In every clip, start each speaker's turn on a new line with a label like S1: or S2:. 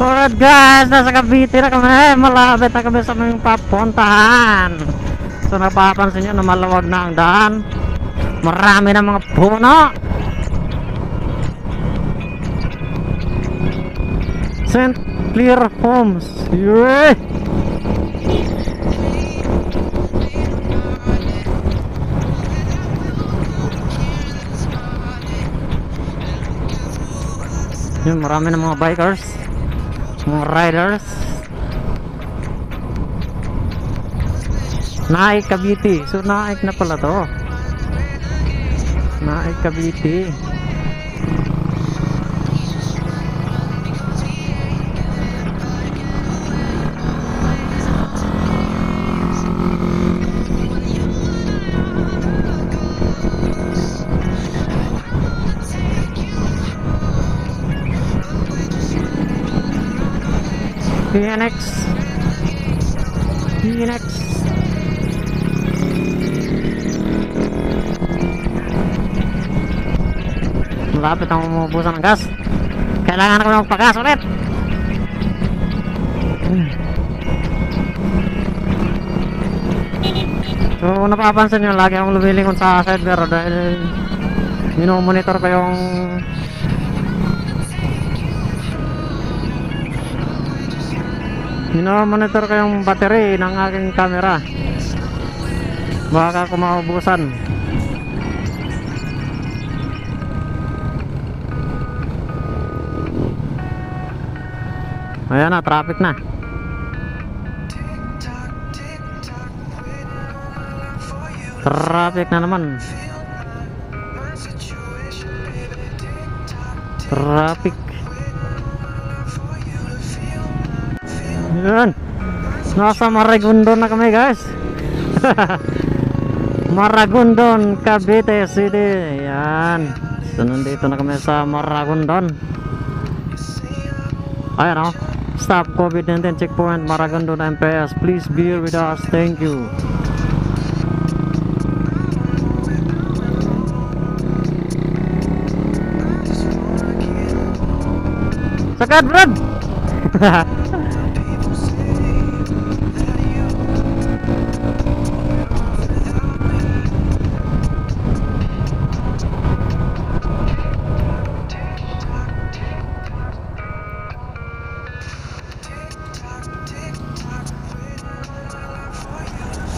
S1: Alright guys, nasa Cavite na kami. Malapit na kami sa aming papuntahan. So napapansin nyo na maluwag na ang daan. Marami na mga puno. St. Clair Homes. Yeah! Yun, marami na mga bikers, mga riders. Naik Cavite. So Naik na pala to. Naik Cavite. PNX. Malapit ang umubusan ng gas. Kailangan ko magpagas ulit. So napapansin nyo, lagi akong lumilingon sa side mirror dahil minomonitor ko yung monitor ko yung battery ng aking camera. Baka kumaubusan. Ayan na, traffic na. Traffic na naman. Traffic. Yan. Nasa Maragondon na kami guys. Maragondon, Cavite City. Yan. So nandito na kami sa Maragondon. Ayan o. Stop COVID-19 checkpoint Maragondon MPS. Please bear with us. Thank you. Sakad Brad.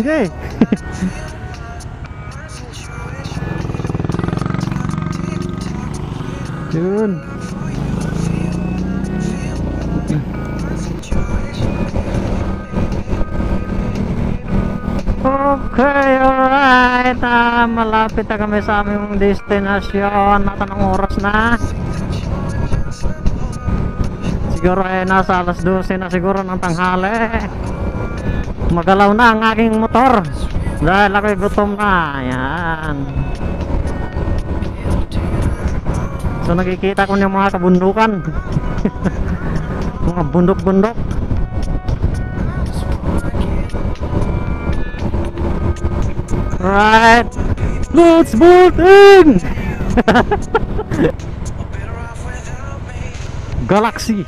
S1: Okay. Yun. Okay, alright. Malapit na kami sa aming destinasyon. At anong oras na? Siguro nasa alas 12 na siguro ng tanghali. Magalaw na ang aking motor dahil ako'y gutom na. Ayan. So nakikita ko yung mga kabundukan. Mga bundok-bundok. Right, let's boot in. Galaxy.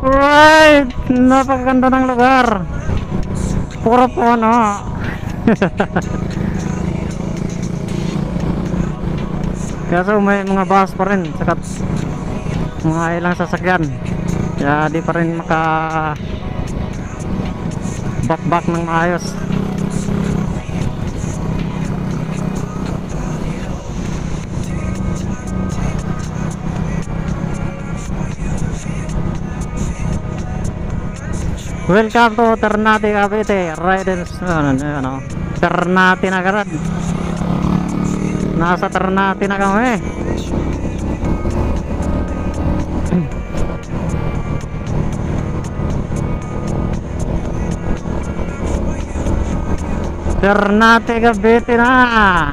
S1: Right, napakaganda ng lugar. Puro puno. Kaso may mga bus pa rin, sakat mga ilang sasakyan. Kaya di pa rin maka back ng maayos. Welcome to Ternate Cavite Riders. Ano, Ternate na agad. Nasa Ternate na kami. Ternate Cavite na.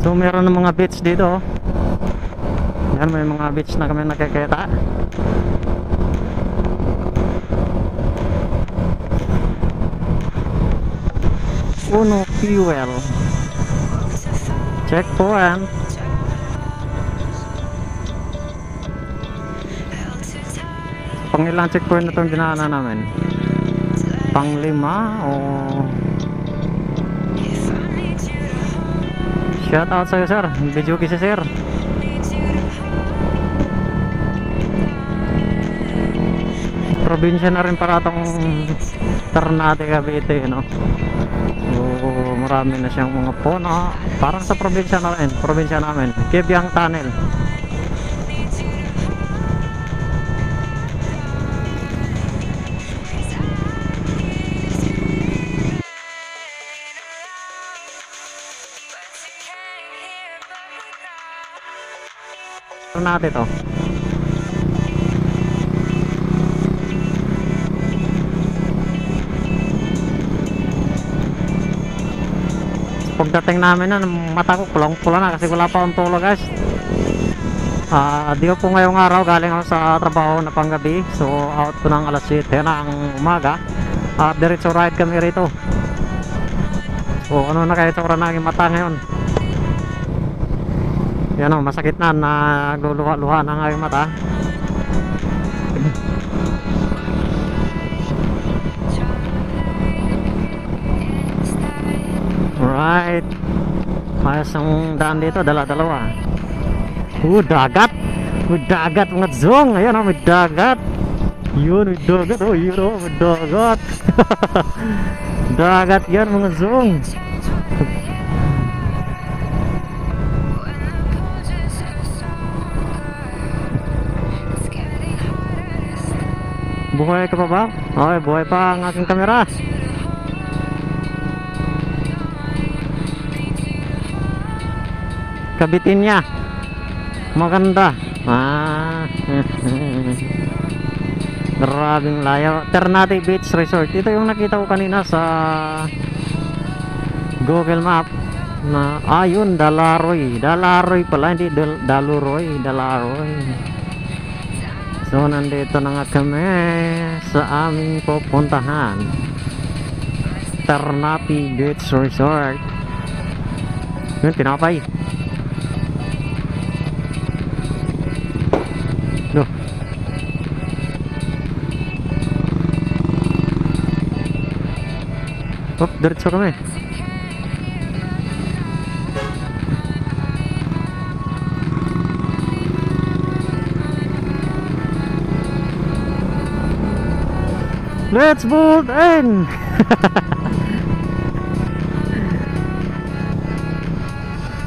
S1: So meron ng mga beach dito. Yan, may mga beach na kami nakikita. Uno Fuel checkpoint. Pangilang checkpoint na itong dinaanan namin? Pang-5 o... Shout out sa'yo sir, video si sir. Probinsya na rin para itong Ternate Cavite, no? So marami na siyang mga puno. Parang sa probinsya na rin, probinsya namin, Kebyang Tunnel. Natin to. Pagdating namin na, mata ko pulang-pula na kasi wala pa akong tulog guys. Di ko po ngayong araw, galing ako sa trabaho na panggabi. So out ko ng alas 7 ng umaga at diretso ride kami rito. So ano na kayo tsura na aking mata ngayon. Yan o, masakit na, nagluluha-luha ng aking mata. Alright, mayos ang daan dito, dala-dalawa. Dagat! May dagat mga zong! Ayan o, may dagat! Yun, may dagat o, yun o, may dagat! Dagat yan mga zong! Buhay ka pa ba? Okay, buhay pa ang aking kamera. Kabitin niya. Maganda. Grabing layo. Ternate Beach Resort. Ito yung nakita ko kanina sa Google Map na ayun, Dalaroy. Dalaroy pala, hindi Daluroy, Dalaroy. So nandito na nga kami sa aming pupuntahan, Ternate Beach Resort. Yun, tinapay. No. Diretso kami. Let's bolt in.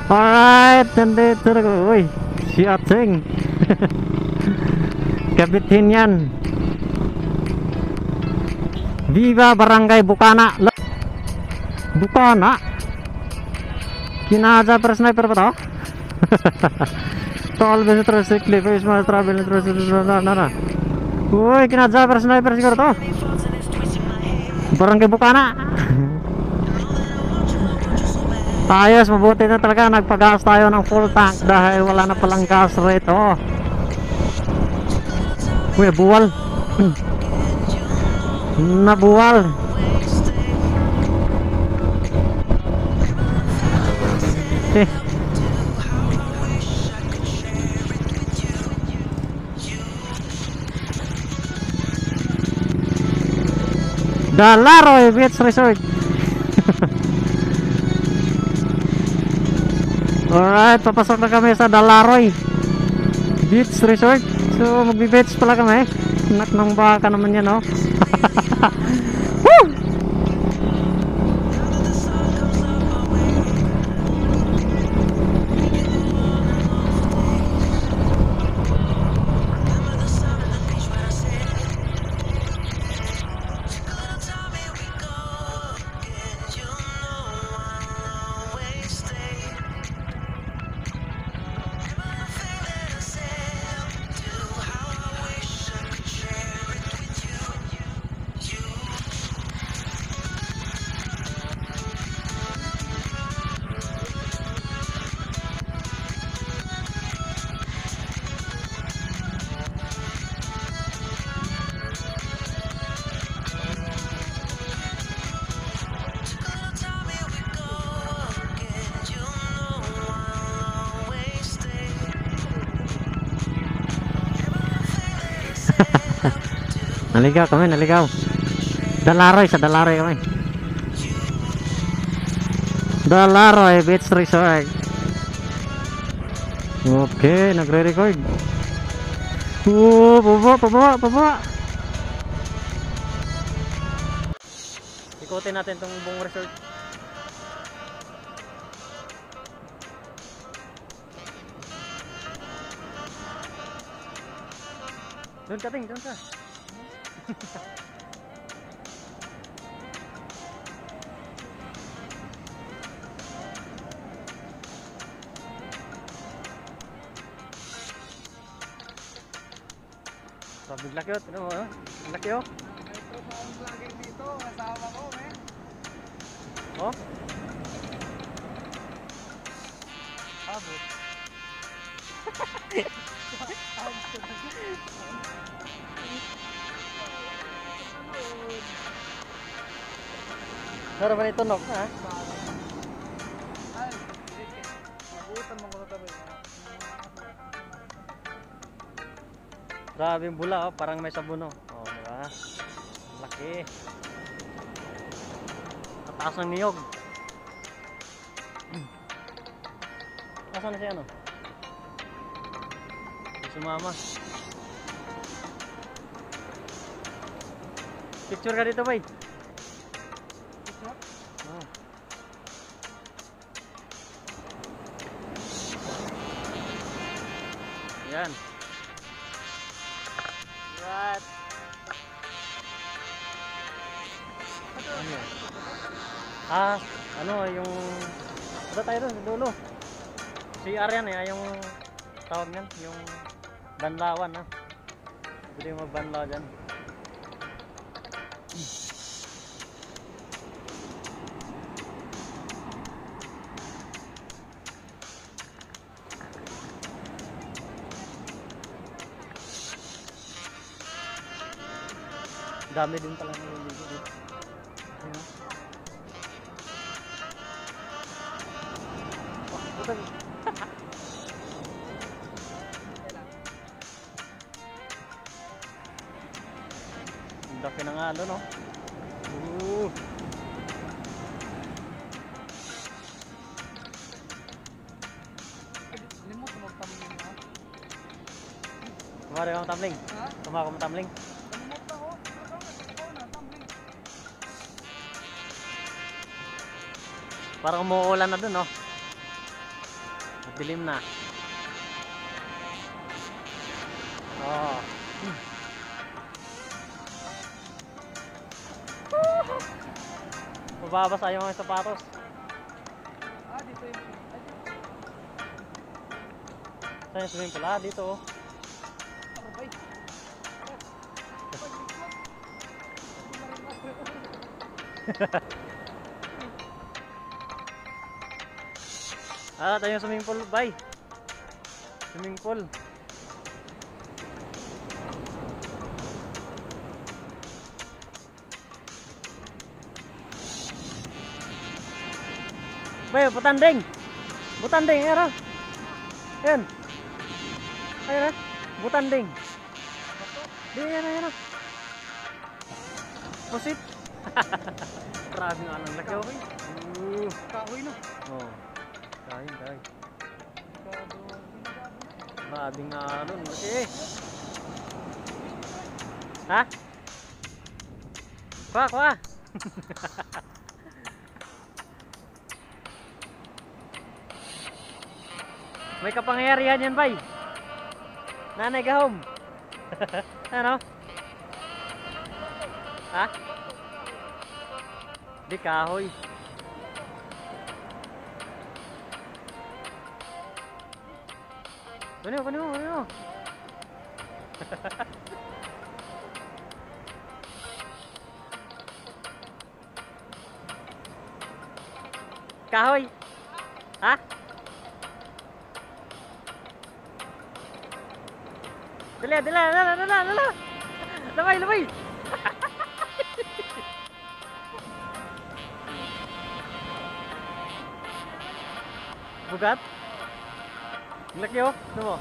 S1: Alright, nandito na ko. Uy, si Ating. Kabitin yan. Viva Barangay Bukana. Bukana. Kinaja per sniper pa to? Tall visitor strictly face my travel interest. Uy, kinaja per sniper siguro to. Barangay Bukana. Ayos, mabuti na talaga nagpagas tayo ng full tank dahil wala na palang gas rito. Uy, buwal. Nabuwal. Dalaroy Beach Resort. Alright, papasok na kami sa Dalaroy Beach Resort. So magbe-beach pala kami. Anak ng baka naman yan, no? Woo! Naligaw kami, naligaw. Dalaroy, sa Dalaroy kami. Dalaroy Beach Resort. Okay, nagre-record. Pababa. Ikutin natin tong buong resort. Doon ka, Ting, doon ka. Sabi laki oh, ano mo? Laki oh.
S2: May tropa akong vlogger dito, kasama ko, men.
S1: Oh.
S2: Abot.
S1: Meron ba nito nok ha?
S2: Ay, mabutan mo ko na tabi.
S1: Grabe yung bula oh, parang may sabon oh. Oh, di ba? Laki. Mataas ng niyog. Nasaan na siya ano? Di sumama. Picture ka dito, bay. Oh. Yan. What? Ano yan? Ah, ano yung... Ano tayo doon sa dulo? CR yan eh, yung tawag yan, yung banlawan ha. Pwede yung magbanlaw dyan. Dami din pala ng ligo dito. Ayan. Putang. Ang laki ng alon, no?
S2: Limot mo magtamling ha?
S1: Kumari ka matamling?
S2: Ha?
S1: Kumari ka matamling?
S2: Limot ako. Ako na, tamling.
S1: Parang umuulan na dun, no? Dilim na. Oh. Mababasa yung mga sapatos.
S2: Ah, dito yung...
S1: Saan yung swimming pool? Ah, dito oh.
S2: Arbay.
S1: Ah, tayo yung swimming pool, bay. Swimming pool. Bay, butanding. Butanding, ayan. Ayan. Ayan, butanding. Di, ayan. Pusit. Grabe nga lang laki, okay.
S2: Kahoy na.
S1: Oh. Kain. Grabe nga nun, laki. Ha? Kuha. May kapangyarihan yan, bay. Nanay gahom. Ano? Ha? Di kahoy. Kunin mo. Kahoy. Ha? Dala. Labay. Bugat. Laki oh. Ano mo?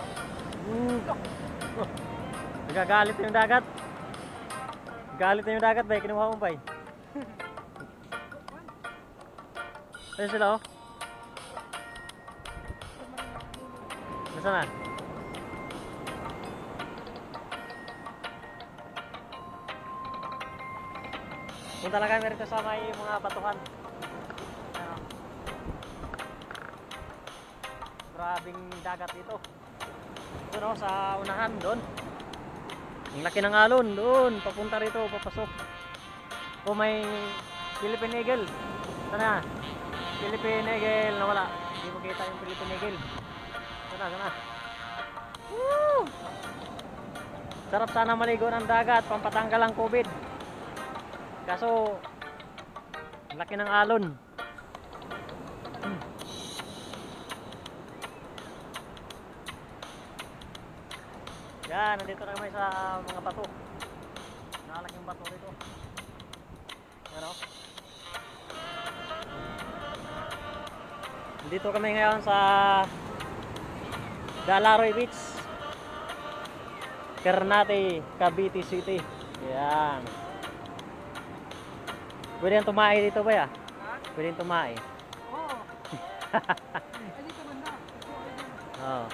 S1: Nagagalit yung dagat. Galit na yung dagat ba? Kinuha mo ba? Ayun sila oh. Nasaan na? Punta lang kami rito sa may mga batuhan. Ano? Grabing dagat dito. Doon oh, sa unahan doon. Ang laki ng alon doon. Papunta rito, papasok. O may Philippine Eagle. Sana. Philippine Eagle nawala. Hindi mo kita yung Philippine Eagle. Sana, sana. Woo! Sarap sana maligo ng dagat, pampatanggal ang COVID. Kaso laki ng alon. Yan, nandito na kami sa mga bato. Nakalaking bato dito. Yan o. Dito kami ngayon sa Dalaroy Beach, Ternate, Cavite City. Yan. Pwede yung tumae dito ba ya?
S2: Ha?
S1: Pwede yung tumae.
S2: Oo. Ay, dito banda.
S1: Oo.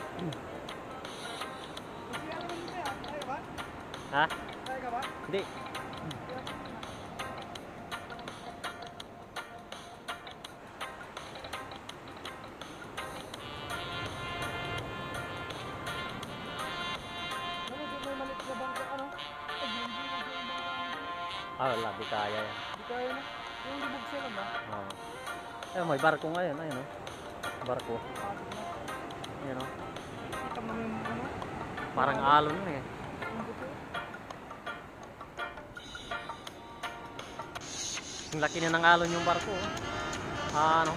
S2: Kasi ano naman nito yan? Kaya ba?
S1: Ha?
S2: Kaya ka ba?
S1: Hindi.
S2: Ano, di may maliit na bangka, ano? Ay, hindi na siya yung bangka.
S1: Ah, wala, di kaya yan.
S2: Di kaya na. Yung libog siya lang ba?
S1: Oo. Eh, may barko ngayon, ayun o. Barko. Ayun o.
S2: Kita mo yung ano?
S1: Parang alon na eh.
S2: Yung buto.
S1: Ang laki na ng alon yung barko. Oh. Ah, ano?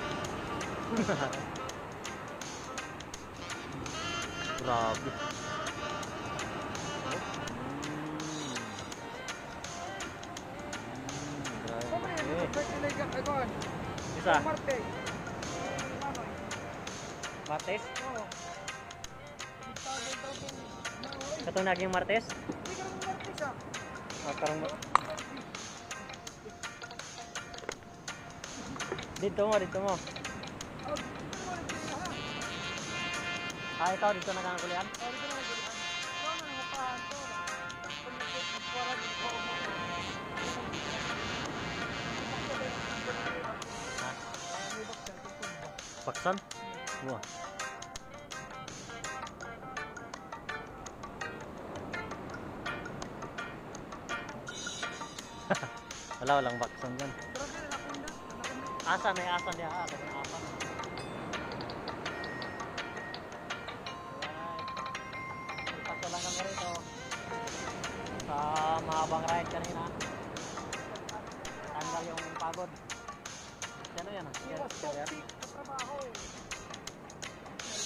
S1: Grabe.
S2: Ano yan?
S1: Grabe.
S2: Birthday like ay, kuwan.
S1: Isa,
S2: Marte. Manoy.
S1: Martes?
S2: Oo. Itagal daw itong nauwi.
S1: Katong naging Martes?
S2: Hindi ka naman Marte siya.
S1: Ah, karong dito mo, dito mo. Ah, ikaw dito nagkakakulian? Paksan? Wah. Wala, walang baksan dyan. Asan, may asan diya. Ah, may asan. Alright. Ipasa lang kami rito. Sa mahabang ride kanina. Tanggal yung pagod. Ano yan ah?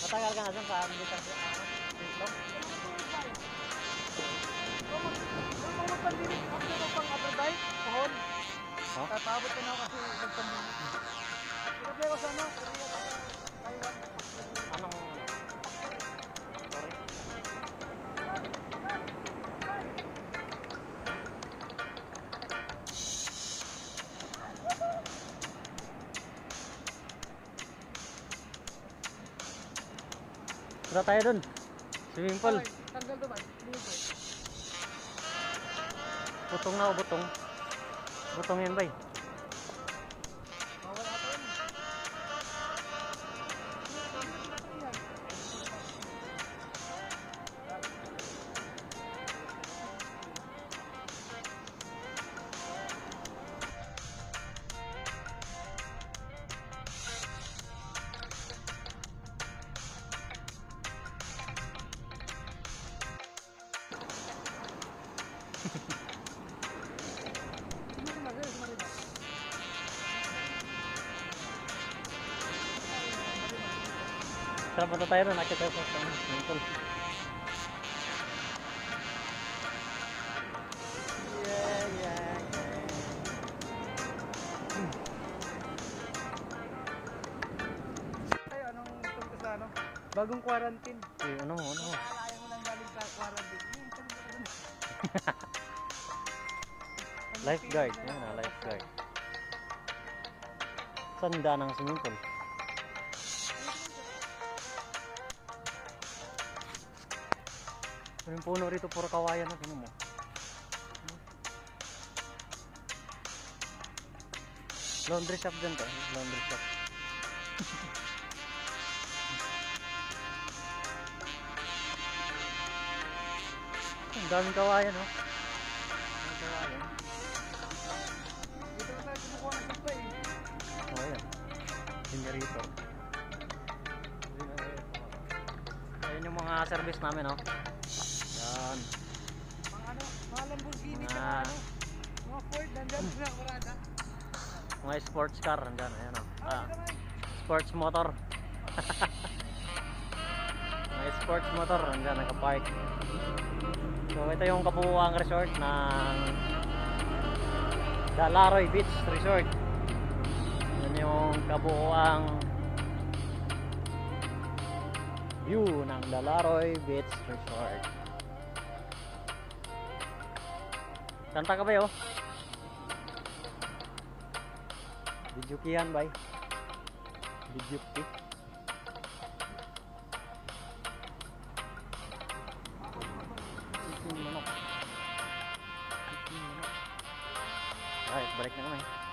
S1: Matagal ka na dyan sa militar dito? Oh?
S2: Tatapot ko na ako kasi nagpandili. Pinapay ko sa ano? Taiwan.
S1: Anong sorry? Punta tayo dun. Swimming pool.
S2: Okay, tanggal to ba? Hindi ko.
S1: Butong na o butong? Butong yan ba eh?
S2: Mawala ka yun.
S1: Tara, punta tayo doon. Nakita tayo sa swimming pool.
S2: Ay, anong tungkol sa ano? Bagong quarantine.
S1: Eh, ano mo, ano mo?
S2: Alaya mo lang galing sa quarantine.
S1: Lifeguard. Yan na, lifeguard. Saan daan ang swimming pool? Yung puno rito, puro kawayan na. Tingnan mo. Laundry shop dyan to. Laundry shop. Ang daming kawayan, oh. Daming kawayan.
S2: Dito na tayo kumukuha ng supply eh.
S1: Oh, ayan. Generator. Ayan yung mga service namin, oh. Yan.
S2: Mga Lamborghini
S1: Mga-
S2: tsaka mga Ford nandyan na parada.
S1: Mga sports car, andyan. Ayan, oh.
S2: Dito naman.
S1: Sports motor. Mga sports motor, andyan, nakapark. So, ito yung kabuuang resort ng Dalaroy Beach Resort. Yan yung kabuuang view ng Dalaroy Beach Resort. Kanta ka ba yun? Video kiyan bay. Video ki. Manok. Alright, balik na kami.